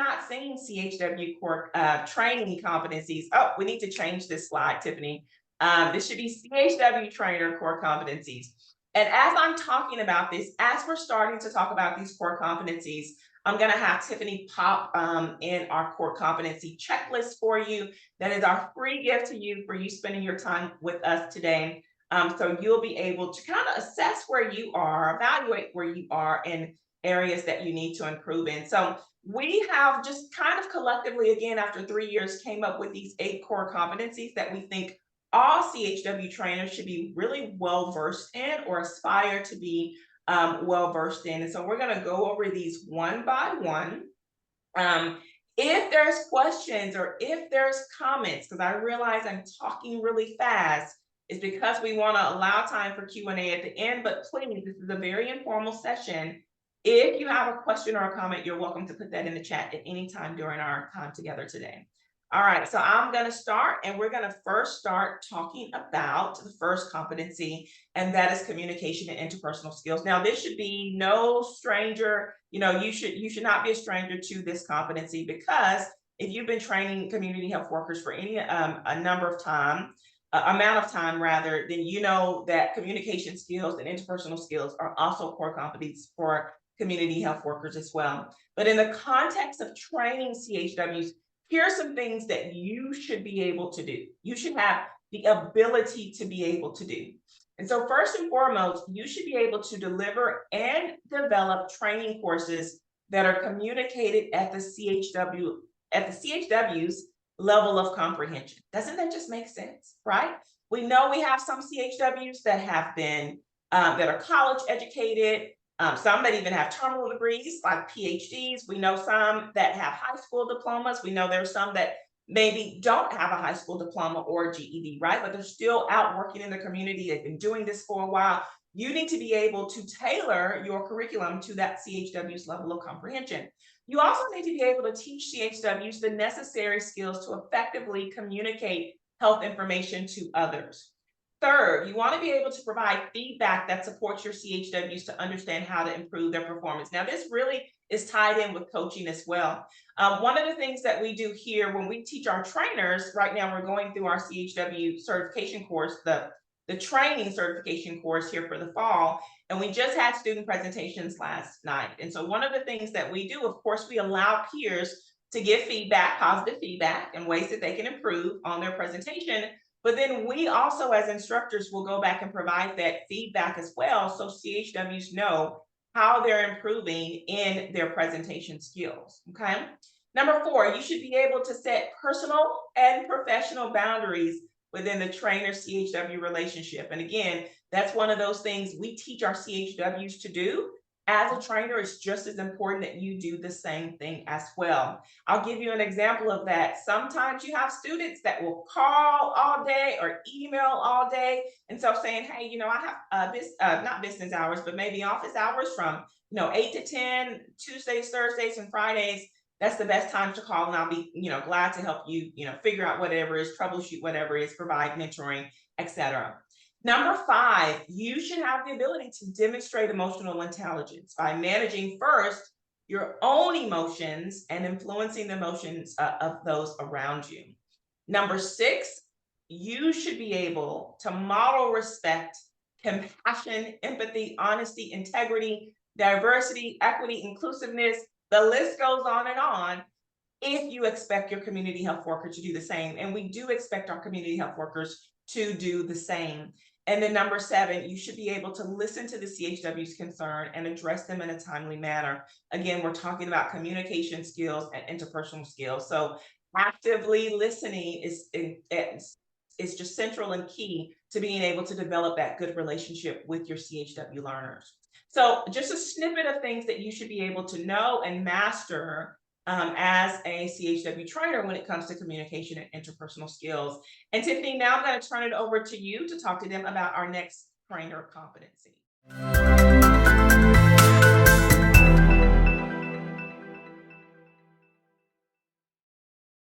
not seen CHW Core Training Competencies. Oh, we need to change this slide, Tiffany. This should be CHW Trainer Core Competencies. And as I'm talking about this, as we're starting to talk about these core competencies, I'm going to have Tiffany pop in our core competency checklist for you. That is our free gift to you for you spending your time with us today. So you'll be able to kind of assess where you are, evaluate where you are in areas that you need to improve in. So we have just kind of collectively, again, after 3 years, came up with these 8 core competencies that we think all CHW trainers should be really well versed in or aspire to be well versed in. And so we're going to go over these one by one. If there's questions or if there's comments, because I realize I'm talking really fast, it's because we want to allow time for Q&A at the end. But please, this is a very informal session. If you have a question or a comment, you're welcome to put that in the chat at any time during our time together today. All right, so I'm going to start, and we're going to first start talking about the first competency, and that is communication and interpersonal skills. Now, this should be no stranger. You should not be a stranger to this competency, because if you've been training community health workers for any amount of time, then you know that communication skills and interpersonal skills are also core competencies for community health workers as well. But in the context of training CHWs, here are some things that you should be able to do. You should have the ability to be able to do. And so first and foremost, you should be able to deliver and develop training courses that are communicated at the CHW's level of comprehension. Doesn't that just make sense, right? We know we have some CHWs that have been, that are college educated, some that even have terminal degrees like PhDs. We know some that have high school diplomas. We know there's some that maybe don't have a high school diploma or GED, right? But they're still out working in the community. They've been doing this for a while. You need to be able to tailor your curriculum to that CHW's level of comprehension. You also need to be able to teach CHWs the necessary skills to effectively communicate health information to others. Third, you want to be able to provide feedback that supports your CHWs to understand how to improve their performance. Now, this really is tied in with coaching as well. One of the things that we do here when we teach our trainers, right now we're going through our CHW certification course, the training certification course here for the fall, and we just had student presentations last night. And so one of the things that we do, of course, we allow peers to give feedback, positive feedback, and ways that they can improve on their presentation. But then we also, as instructors, will go back and provide that feedback as well, so CHWs know how they're improving in their presentation skills, okay? Number 4, you should be able to set personal and professional boundaries within the trainer-CHW relationship. And again, that's one of those things we teach our CHWs to do. As a trainer, it's just as important that you do the same thing as well. I'll give you an example of that. Sometimes you have students that will call all day or email all day. And so saying, hey, I have not business hours, but maybe office hours from 8 to 10, Tuesdays, Thursdays, and Fridays. That's the best time to call, and I'll be glad to help you figure out whatever is, troubleshoot whatever is, provide mentoring, etc. Number 5, you should have the ability to demonstrate emotional intelligence by managing first your own emotions and influencing the emotions of those around you. Number 6, you should be able to model respect, compassion, empathy, honesty, integrity, diversity, equity, inclusiveness. The list goes on and on. If you expect your community health worker to do the same, and we do expect our community health workers to do the same. And then number 7, you should be able to listen to the CHW's concern and address them in a timely manner. Again, we're talking about communication skills and interpersonal skills. So actively listening is just central and key to being able to develop that good relationship with your CHW learners. So just a snippet of things that you should be able to know and master as a CHW trainer when it comes to communication and interpersonal skills. And Tiffany, now I'm going to turn it over to you to talk to them about our next trainer competency.